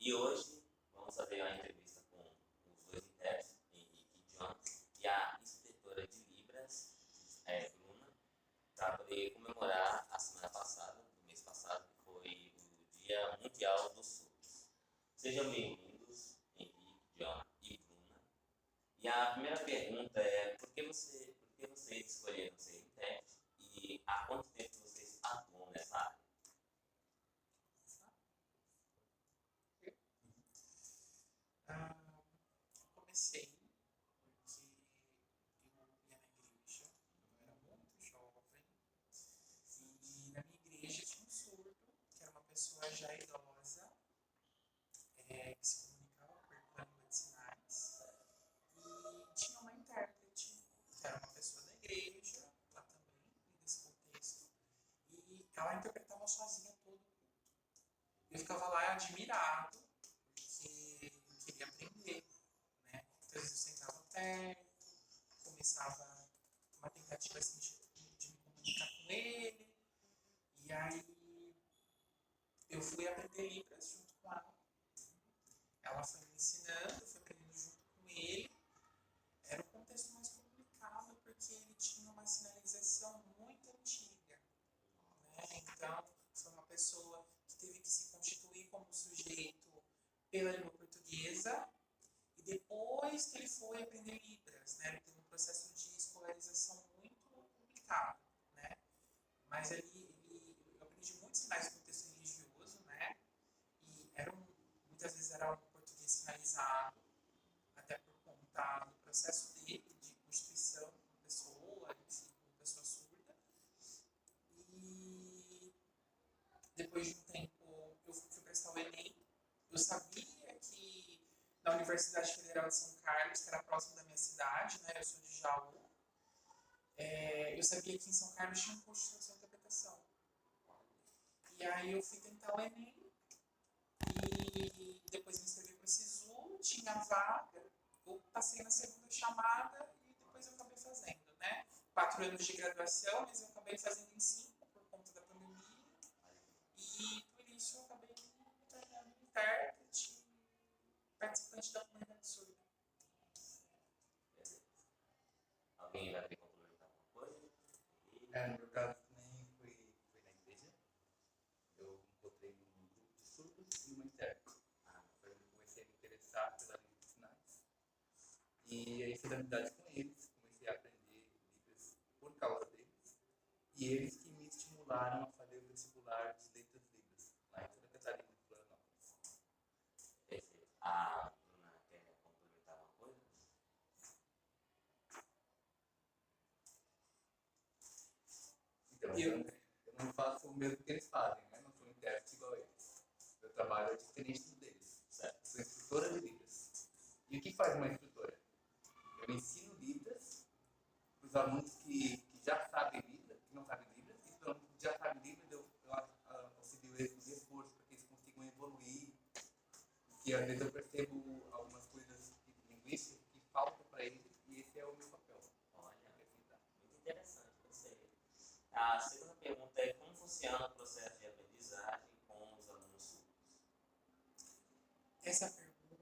E hoje vamos fazer uma entrevista com os dois intérpretes, Henrique e John, e a inspetora de Libras, Bruna, para poder comemorar a semana passada, do mês passado, que foi o Dia Mundial dos Surdos. Sejam bem-vindos, Henrique, John e Bruna. E a primeira pergunta é: por que vocês escolheram ser intérprete e há quanto tempo vocês atuam nessa área? Comecei porque eu ia na igreja, eu era muito jovem, e na minha igreja tinha um surdo, que era uma pessoa já idosa, que se comunicava por língua de sinais, e tinha uma intérprete, que era uma pessoa da igreja, lá também, nesse contexto, e ela interpretava sozinha todo o culto. Eu ficava lá admirado, porque eu queria aprender, né? Então, eu sentava perto, começava uma tentativa assim, de me comunicar com ele, e aí eu fui aprender Libras junto com ela. Ela foi me ensinando, eu fui aprendendo junto com ele. Era um contexto mais complicado, porque ele tinha uma sinalização muito antiga, né? Então, foi uma pessoa que teve que se constituir como sujeito pela língua portuguesa, e depois que ele foi aprender Libras, né? Ele teve um processo de escolarização muito complicado, né? Mas eu aprendi muitos sinais no contexto religioso, né? E muitas vezes era um português sinalizado, até por conta do processo dele de constituição de uma pessoa, enfim, uma pessoa surda. E depois de um tempo eu fui prestar o Enem. Eu sabia que na Universidade Federal de São Carlos, que era próximo da minha cidade, né? Eu sou de Jaú. Eu sabia que em São Carlos tinha um curso de tradução e interpretação. E aí eu fui tentar o Enem e depois me inscrevi para o SISU, tinha vaga, eu passei na segunda chamada e depois eu acabei fazendo, né? 4 anos de graduação, mas eu acabei fazendo em 5 por conta da pandemia. E por isso eu acabei me tornando intérprete e participante da comunidade surda. Alguém vai querer complementar alguma coisa? No meu caso também foi na igreja. Eu encontrei um grupo de surdos e uma intérprete. Eu comecei a me interessar pela língua de sinais. E aí fiz amizade com eles, comecei a aprender Libras por causa deles. E eles que me estimularam a fazer o vestibular de letras Libras, lá em Santa Catarina, em Florianópolis. Perfeito. A Bruna quer complementar alguma coisa? Então, eu não faço o mesmo que eles fazem, né? Não sou intérprete igual a eles. Meu trabalho é diferente do deles. Certo. Sou instrutora de Libras. E o que faz uma instrutora? Eu ensino Libras para os alunos que já sabem Libras, que não sabem Libras, e para os alunos que já sabem Libras, eu auxilio eles no reforço para que eles consigam evoluir. Porque às vezes eu percebo algumas coisas linguísticas que faltam para eles, e esse é o meu papel. Olha, muito interessante, gostei. A segunda pergunta é: como funciona o processo de aprendizagem com os alunos surdos? Essa pergunta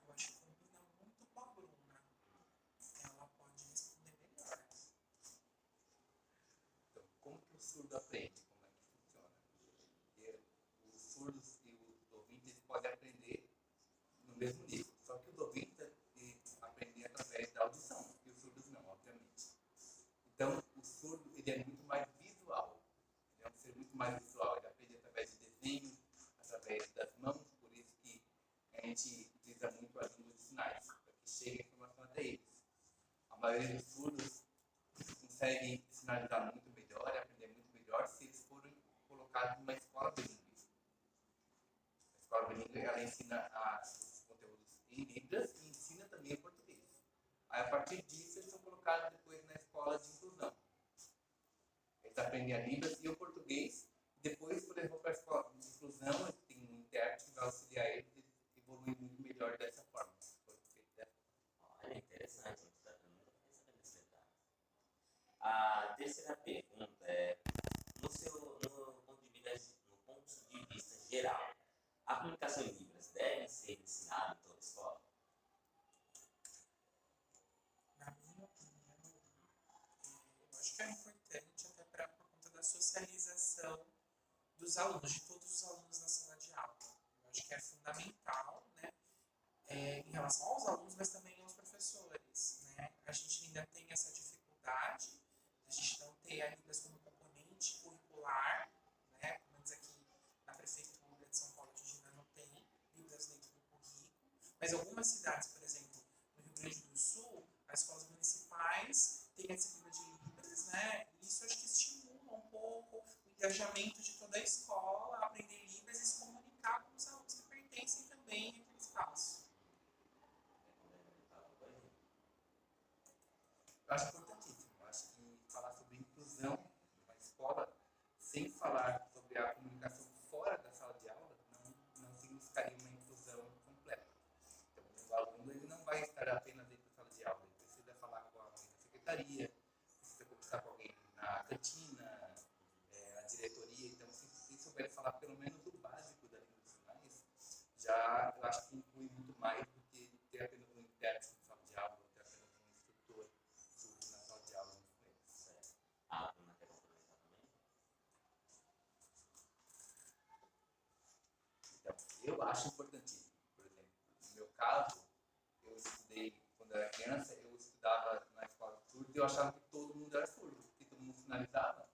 eu acho que combina muito com a Bruna. Ela pode responder melhor. Então, como que o surdo aprende? Como é que funciona? Porque os surdos e os ouvintes podem aprender no mesmo nível. Só que os ouvintes aprendem através da audição, e os surdos não, obviamente. Então, o surdo ele é muito mais visual. Ele é um ser muito mais visual. Ele aprende através de desenho, através das mãos. Por isso que a gente utiliza muito a língua de sinais, para que chegue a informação até eles. A maioria dos surdos conseguem sinalizar muito melhor, aprender muito melhor, se eles forem colocados numa escola bilíngue. A escola bilíngue, ela ensina os conteúdos em Libras e ensina também o português. Aí, a partir disso, eles são colocados depois na escola de inclusão. Eles aprendem a Libras e o português. Depois, quando eles vão para a escola de inclusão, eles têm um intérprete que vai auxiliar eles, eles evoluem muito melhor dessa forma. Olha, interessante, muito pensando nesse detalhe. A terceira pergunta é: no ponto de vista geral, a comunicação em Libras deve socialização dos alunos, de todos os alunos na sala de aula. Eu acho que é fundamental, né, em relação aos alunos, mas também aos professores, né? A gente ainda tem essa dificuldade de a gente não ter a Libras como componente curricular, né? Como diz aqui na prefeitura de São Paulo de Jinan não tem Libras dentro do currículo, mas algumas cidades, por exemplo, no Rio Grande do Sul, as escolas municipais têm a disciplina de Libras, né? E isso acho que estimula um pouco o engajamento de toda a escola a aprender Libras e se comunicar com os alunos que pertencem também àquele espaço. Eu acho importantíssimo. Eu acho que falar sobre inclusão numa escola, sem falar sobre a comunicação fora da sala de aula, não significaria uma inclusão completa. Então, o aluno ele não vai estar apenas dentro da sala de aula, ele precisa falar com alguém da secretaria, precisa conversar com alguém na cantina, na diretoria. Então, se souber falar pelo menos o básico da língua dos sinais, já eu acho que inclui muito mais do que ter apenas um intérprete na sala de aula, ou ter apenas um instrutor na sala de aula. A Bruna quer complementar também? Então, eu acho importantíssimo. Por exemplo, no meu caso, eu estudei, quando eu era criança, eu estudava na escola surda e eu achava que todo mundo era surdo, porque todo mundo sinalizava.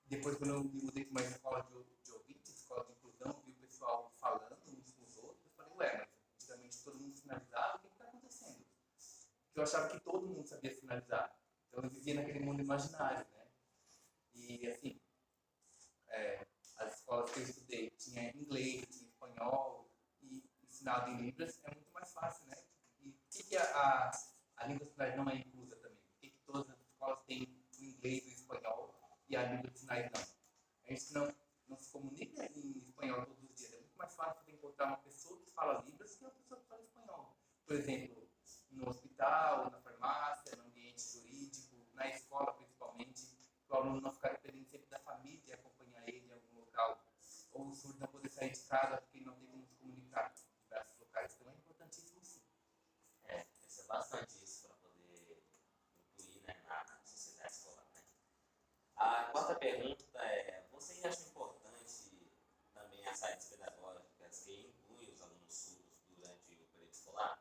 Depois, quando eu me mudei para uma escola de ouvintes, escola de inclusão, vi o pessoal falando uns com os outros, eu falei, ué, mas antigamente todo mundo sinalizava, o que está acontecendo? Porque eu achava que todo mundo sabia sinalizar. Então eu vivia naquele mundo imaginário, né? E assim, as escolas que eu estudei tinha inglês, tinha espanhol, e ensinado em Libras é muito mais fácil, né? E por que a língua de sinais não é inclusa também? Por que todas as escolas têm o inglês e o espanhol e a língua de sinais não? A gente não se comunica em espanhol todos os dias. É muito mais fácil de encontrar uma pessoa que fala Libras que uma pessoa que fala espanhol. Por exemplo, no hospital, na farmácia, no ambiente jurídico, na escola principalmente, para o aluno não ficar dependendo sempre da família e acompanhar ele em algum local. Ou o surdo não poder sair de casa porque ele não tem como se comunicar em diversos locais. Então é importantíssimo sim. Precisa bastante isso para poder incluir, né, na sociedade escolar, né? A quarta pergunta é: você acha importante também as saídas pedagógicas que incluem os alunos surdos durante o período escolar?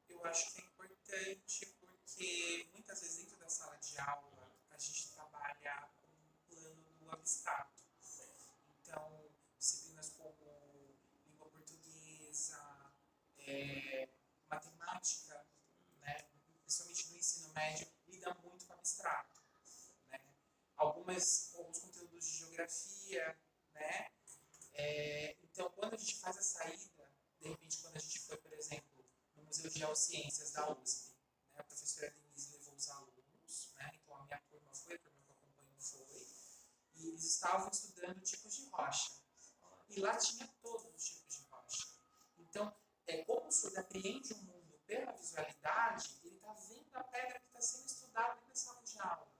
Eu acho que é importante porque muitas vezes dentro da sala de aula a gente trabalha com um plano do abstrato. Então, disciplinas como língua portuguesa, matemática, né, principalmente no ensino médio, lidam muito com abstrato. Né? Alguns conteúdos de geografia, né? Então, quando a gente faz a saída, de repente, quando a gente foi, por exemplo, no Museu de Geociências da USP, né, a professora Denise levou os alunos, né, então a minha turma foi, a turma que eu acompanho foi, e eles estavam estudando tipos de rocha. E lá tinha todos os tipos de rocha. Então, como o surdo apreende o mundo pela visualidade, ele está vendo a pedra que está sendo estudada na sala de aula.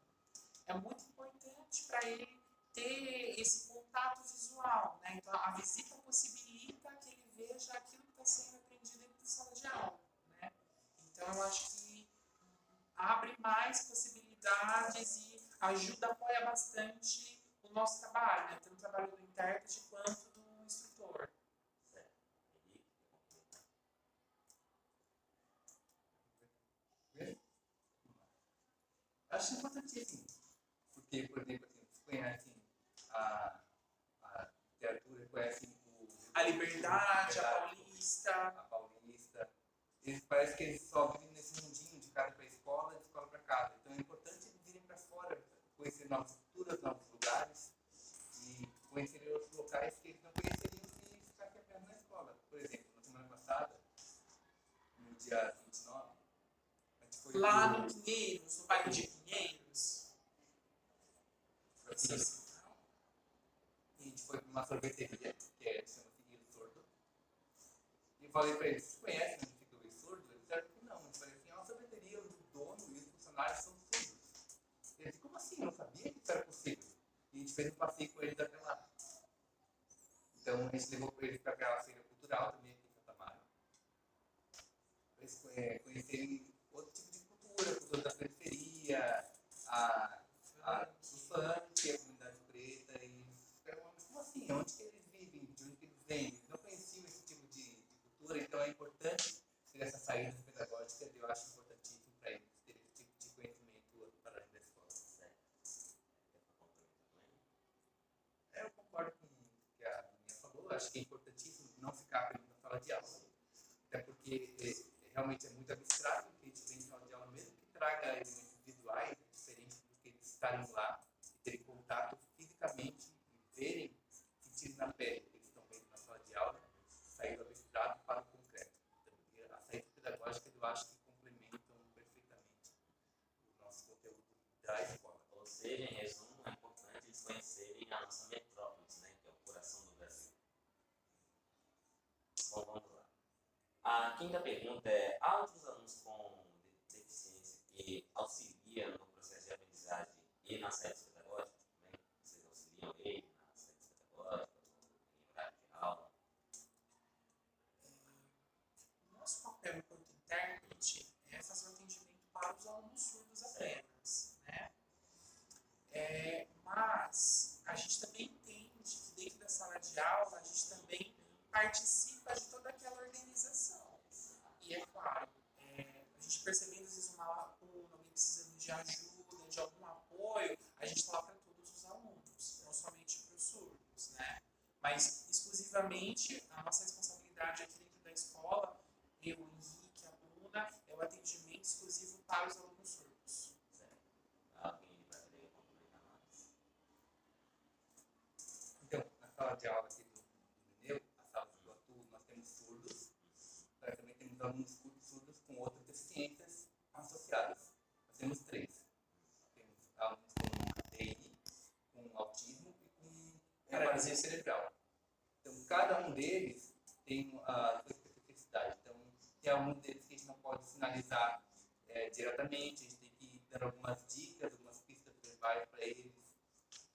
É muito importante para ele ter esse contato visual, né? Então, a visita possibilita que ele veja aquilo que está sendo aprendido dentro da sala de aula, né? Então, eu acho que abre mais possibilidades e ajuda, apoia bastante o nosso trabalho, né? Tanto o trabalho do intérprete quanto do instrutor. Certo. Henrique, quer complementar? Acho importantíssimo. Porque, por exemplo, assim, vocês conhecem a literatura, conhecem A Liberdade, a Paulista. Eles parece que eles só vivem nesse mundinho de casa para escola, de escola para casa. Então é importante eles irem para fora, conhecer novas culturas, novos lugares e conhecer outros locais que eles não conheceriam se ficassem apenas na escola. Por exemplo, na semana passada, no dia 29, a gente foi lá no Pinheiros, no bairro de Pinheiros. E a gente foi para uma sorveteria, que chama-se Rio Sordo. E eu falei para eles: vocês conhecem onde fica o Rio Sordo? Eles disseram que não. Eu falei assim: é uma sorveteria onde o dono e os funcionários são surdos. Ele disse: como assim? Eu não sabia que isso era possível. E a gente fez um passeio com eles até lá. Então a gente levou eles para aquela feira cultural também aqui em Santa Mara. Para eles conhecerem outro tipo de cultura, cultura da periferia, do funk. porque realmente é muito abstrato, porque a gente vem em sala de aula, mesmo que traga elementos visuais, é diferente do que eles estarem lá e terem contato fisicamente e verem, sentirem na pele o que eles estão vendo na sala de aula, sair do abstrato para o concreto. Então, a saída pedagógica eu acho que complementam perfeitamente o nosso conteúdo da escola. Ou seja, em resumo, é importante eles conhecerem a nossa metrópole, né, que é o coração do Brasil. Bom, vamos lá. A quinta pergunta é: há outros alunos com deficiência que auxiliam no processo de aprendizagem e nas saídas pedagógicas também? Vocês auxiliam ele nas saídas pedagógicas, em horário de aula? O nosso papel enquanto intérprete é fazer o atendimento para os alunos surdos apenas, né? Mas a gente também entende que dentro da sala de aula a gente também participa de toda aquela organização. E é claro, a gente percebendo às vezes uma lacuna, alguém precisando de ajuda, de algum apoio, a gente está lá para todos os alunos, não somente para os surdos, né? Mas exclusivamente a nossa responsabilidade aqui dentro da escola, eu, o Henrique, a Bruna, é o atendimento exclusivo para os alunos surdos. Alguém vai querer complementar mais? Então, na sala de aula aqui do Mineu, a sala que eu atuo, nós temos surdos, mas também temos alunos surdos com outras deficiências associadas. Nós temos 3. Temos alunos com TI, com autismo e com paralisia cerebral. Então, cada um deles tem a sua especificidade. Então, tem alguns deles que a gente não pode sinalizar diretamente, a gente tem que ir dando algumas dicas, algumas pistas verbais para eles.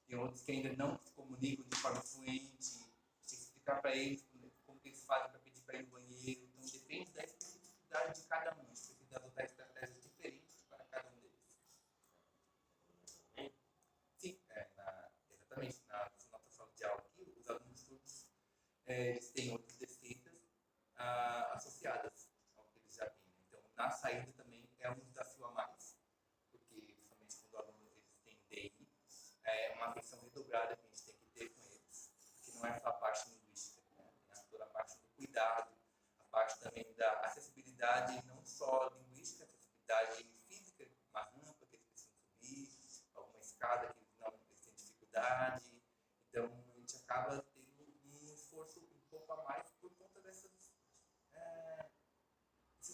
Tem outros que ainda não se comunicam de forma fluente, tem que explicar para eles como que eles fazem para pedir para ir no banheiro. Então, depende da especificidade de cada um. A gente precisa adotar estratégias diferentes para cada um deles. Sim, exatamente. Na nossa sala de aula aqui, os alunos surdos eles têm outras deficiências associadas ao que eles já têm. Então, na saída também é um desafio a mais, porque principalmente quando alunos eles têm DI, é uma atenção redobrada que a gente tem que ter com eles, porque não é só a parte linguística, né? Tem toda a parte do cuidado, a parte também da acessibilidade, não só linguística, acessibilidade física, uma rampa que eles precisam subir, alguma escada que eles têm dificuldade. Então, a gente acaba tendo um esforço um pouco a mais por conta desses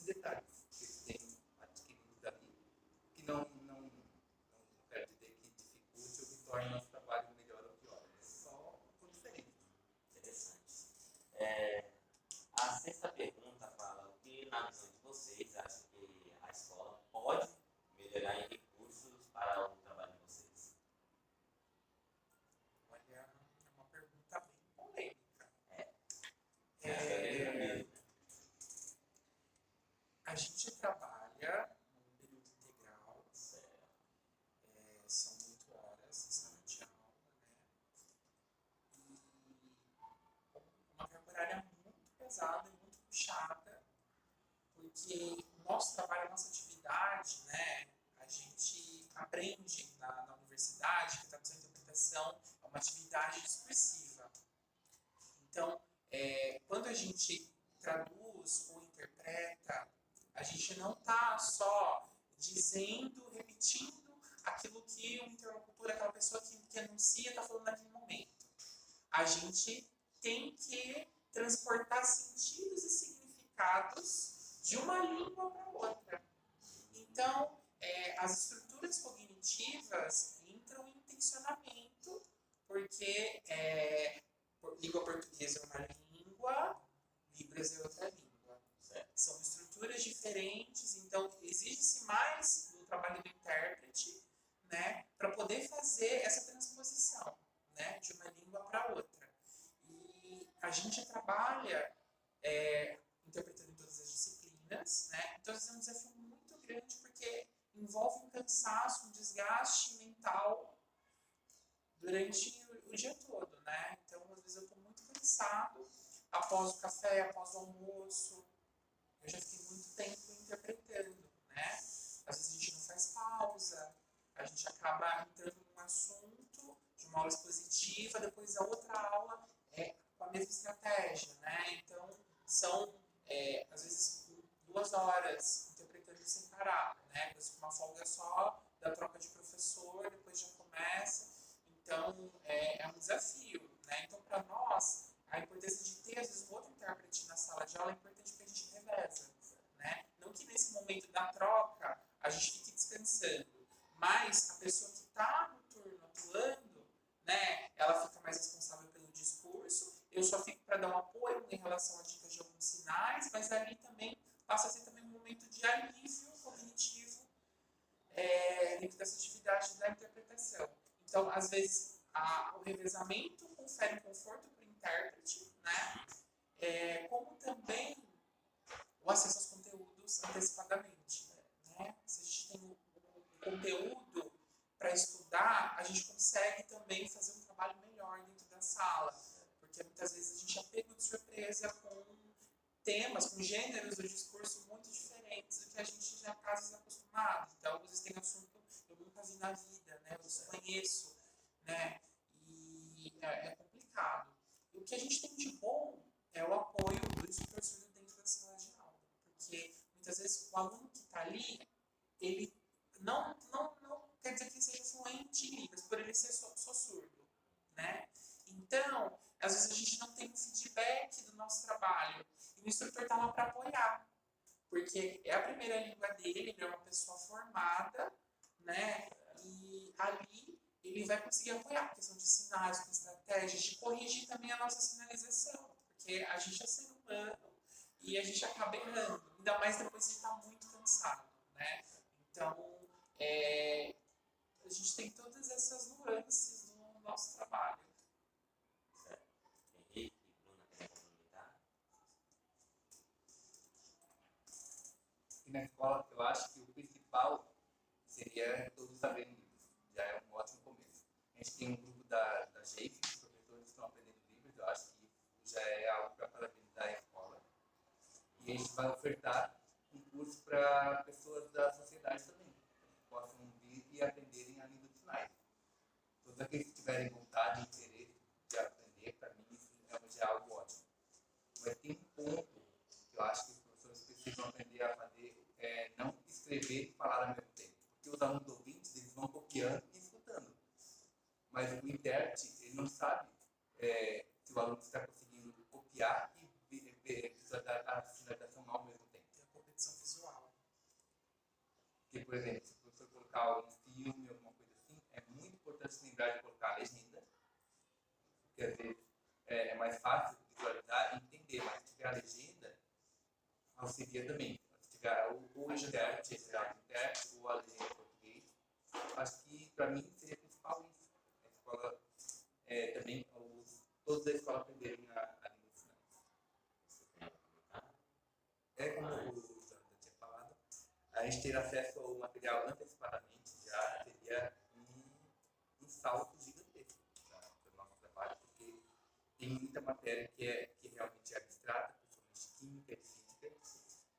detalhes que eles têm adquiridos ali, que não quer dizer que dificulte ou que torne nosso trabalho melhor ou pior. É só por diferença. Interessante. A sexta pergunta fala: o que, na visão de vocês, acha que a escola pode melhorar em recursos para o trabalho de vocês? Olha, é uma pergunta bem polêmica. A gente trabalha no período integral, são 8 horas de sala de aula, né? E uma carga horária muito pesada e muito puxada, porque o nosso trabalho, a nossa atividade, né? A gente aprende na universidade que a tradução e interpretação é uma atividade discursiva. Então, quando a gente traduz ou interpreta, a gente não está só dizendo, repetindo aquilo que o interlocutor, aquela pessoa que anuncia, está falando naquele momento. A gente tem que transportar sentidos e significados de uma língua para outra. Então, as estruturas cognitivas entram em tensionamento, porque língua portuguesa é uma língua, Libras é outra língua. São estruturas diferentes, então exige-se mais do trabalho do intérprete, né, para poder fazer essa transposição, né, de uma língua para outra. E a gente trabalha interpretando em todas as disciplinas, né, então é um desafio muito grande porque envolve um cansaço, um desgaste mental durante o dia todo, né? Então, às vezes eu estou muito cansado após o café, após o almoço. Eu já fiquei muito tempo interpretando, né? Às vezes a gente não faz pausa, a gente acaba entrando num assunto de uma aula expositiva, depois a outra aula com a mesma estratégia, né? Então, são, às vezes, 2 horas interpretando sem parar, né? Uma folga só da troca de professor, depois já começa. Então, é um desafio, né? Então, para nós, a importância de ter, às vezes, um outro intérprete na sala de aula é importante porque a gente reveza, né? Não que nesse momento da troca a gente fique descansando, mas a pessoa que está no turno atuando, né, ela fica mais responsável pelo discurso, eu só fico para dar um apoio em relação a dicas de alguns sinais, mas ali também passa a ser também um momento de alívio cognitivo dentro dessa atividade da interpretação. Então, às vezes, o revezamento confere um conforto para o intérprete, né? Como também o acesso aos conteúdos antecipadamente. Né? Se a gente tem o conteúdo para estudar, a gente consegue também fazer um trabalho melhor dentro da sala. Porque muitas vezes a gente é pego de surpresa com temas, com gêneros do discurso muito diferentes do que a gente já está acostumado. Então, vocês têm assunto que eu nunca vi na vida, né? Eu desconheço, né? E é complicado. E o que a gente tem de bom é o apoio do instrutor surdo dentro da sala de aula. Porque, muitas vezes, o aluno que está ali, ele não quer dizer que ele seja fluente em Libras, por ele ser só surdo, né? Então, às vezes a gente não tem um feedback do nosso trabalho. E o instrutor está lá para apoiar. Porque é a primeira língua dele, ele é uma pessoa formada, né? E ali ele vai conseguir apoiar a questão de sinais, com estratégias, de corrigir também a nossa sinalização. Porque a gente é ser humano e a gente acaba errando. Ainda mais depois de estar muito cansado, né? Então, a gente tem todas essas nuances no nosso trabalho. Henrique, Bruna, quer complementar? E na escola, eu acho que o principal seria todos saberem Libras. Já é um ótimo começo. A gente tem um grupo da GEIF, os professores estão aprendendo Libras. Eu acho que já é algo para parabenizar a escola. E a gente vai ofertar um curso para pessoas da sociedade também, que possam vir e aprenderem a língua de sinais. Todos aqueles que tiverem vontade e interesse de aprender, para mim, isso é algo ótimo. Mas tem um ponto que eu acho que os professores precisam aprender a fazer, não escrever e falar ao mesmo tempo. Porque os alunos ouvintes, eles vão copiando e escutando. Mas o intérprete, ele não sabe se o aluno está conseguindo copiar e visualizar a sinalização ao mesmo tempo. Tem a competição visual. Porque, por exemplo, se o professor colocar um filme, alguma coisa assim, é muito importante lembrar de colocar a legenda, porque às vezes é mais fácil visualizar e entender, mas se tiver a legenda, auxilia também. Se tiver o intérprete, ou a legenda em português, acho que para mim seria principal isso. A escola também, todos da escola aprenderem a língua de sinais. Você tem algo a comentar? Como o Jonathan tinha falado, a gente ter acesso ao material antecipadamente já seria um salto gigantesco para o nosso trabalho, porque tem muita matéria que realmente é abstrata, principalmente química e física.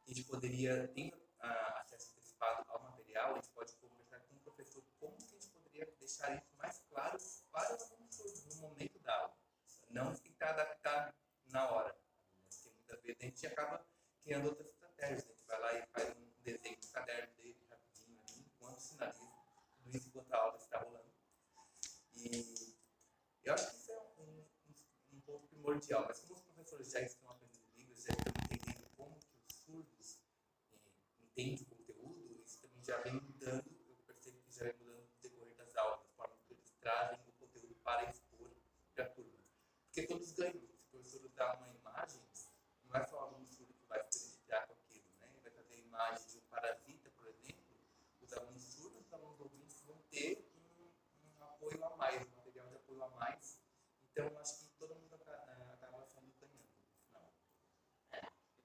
A gente poderia, tendo acesso antecipado ao material, a gente pode conversar com o professor como que a gente poderia deixar isso mais claro para os alunos no momento da aula. Não tentar adaptar na hora, porque muitas vezes a gente acaba criando outras estratégias. A gente vai lá e faz um desenho no caderno dele rapidinho ali, enquanto sinaliza, tudo isso enquanto a aula está rolando. E eu acho que isso é um ponto primordial, mas como os professores já estão aprendendo Libras, já estão entendendo como que os surdos entendem o conteúdo, isso também já vem mudando, eu percebo que já vem mudando no decorrer das aulas, a forma que eles trazem o conteúdo para expor para a turma. Porque todos ganham. Se o professor usar uma imagem, não é só o aluno surdo que vai se beneficiar com aquilo, né? Ele vai fazer a imagem de um parasita, por exemplo, os alunos surdos, os alunos ouvintes vão ter um apoio a mais, um material de apoio a mais. Então, acho que todo mundo acaba sendo ganhando no final.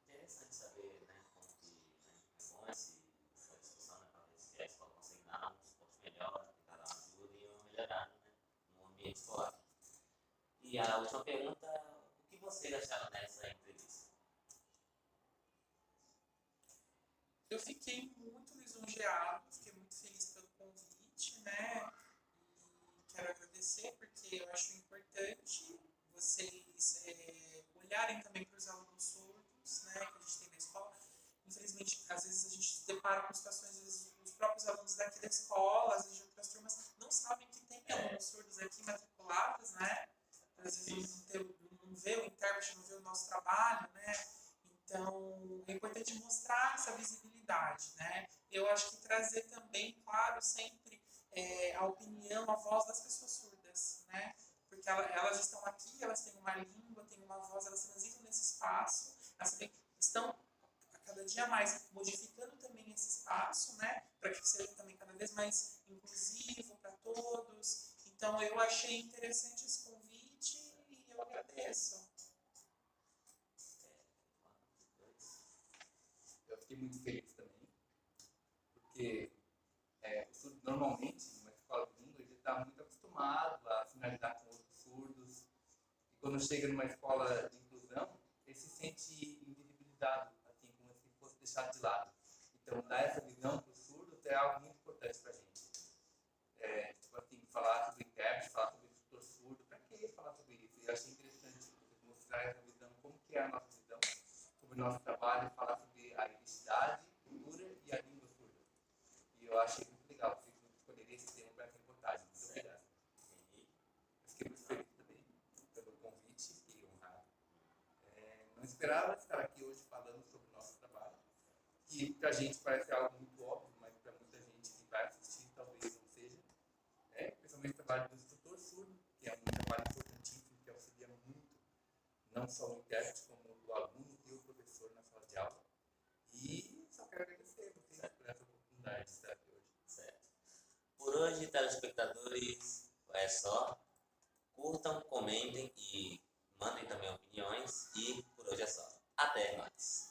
Interessante saber, né, como que é bom essa discussão, né, para ver se a escola consegue dar um suporte melhor, que cada um ajuda e uma melhorada, né, no ambiente escolar. E a última pergunta, o que vocês acharam dessa entrevista? Eu fiquei muito lisonjeado, fiquei muito feliz pelo convite, né? E quero agradecer porque eu acho importante vocês olharem também para os alunos surdos, né? Que a gente tem na escola. Infelizmente, às vezes a gente se depara com situações, às vezes os próprios alunos daqui da escola, às vezes de outras turmas, não sabem que tem alunos surdos aqui matriculados, né? Às vezes não vê o intérprete, não vê o nosso trabalho, né? Então, é importante mostrar essa visibilidade, né? Eu acho que trazer também, claro, sempre a opinião, a voz das pessoas surdas, né? Porque elas estão aqui, elas têm uma língua, têm uma voz, elas transitam nesse espaço, elas também estão a cada dia mais modificando também esse espaço, né? Para que seja também cada vez mais inclusivo para todos. Então, eu achei interessante esse convite e eu agradeço. Eu fiquei muito feliz também, porque o surdo normalmente, numa escola de língua, ele está muito acostumado a finalizar com outros surdos, e quando chega numa escola de inclusão, ele se sente invisibilizado, assim, como se fosse deixado de lado. Então, dar essa visão para os surdos é algo muito importante para a gente. Tipo assim, falar sobre intérprete, falar sobre instrutor surdo, para que falar sobre isso? E eu achei interessante mostrar essa visão, como que é a nossa visão sobre o nosso trabalho, falar sobre a identidade, cultura e a língua surda. E eu achei muito legal vocês escolherem esse tema para essa reportagem. Muito obrigado. Eu fiquei muito feliz também pelo convite, fiquei honrado. Não esperava estar aqui hoje falando sobre o nosso trabalho, que para a gente parece algo muito óbvio, mas para muita gente que vai assistir talvez não seja. Principalmente o trabalho do instrutor surdo, que é um trabalho importantíssimo, que auxilia muito, não só o intérprete, como o aluno e o professor na sala de aula. E só quero agradecer vocês por essa oportunidade de estar aqui hoje. Certo. Por hoje, telespectadores, é só. Curtam, comentem e mandem também opiniões. E por hoje é só. Até mais.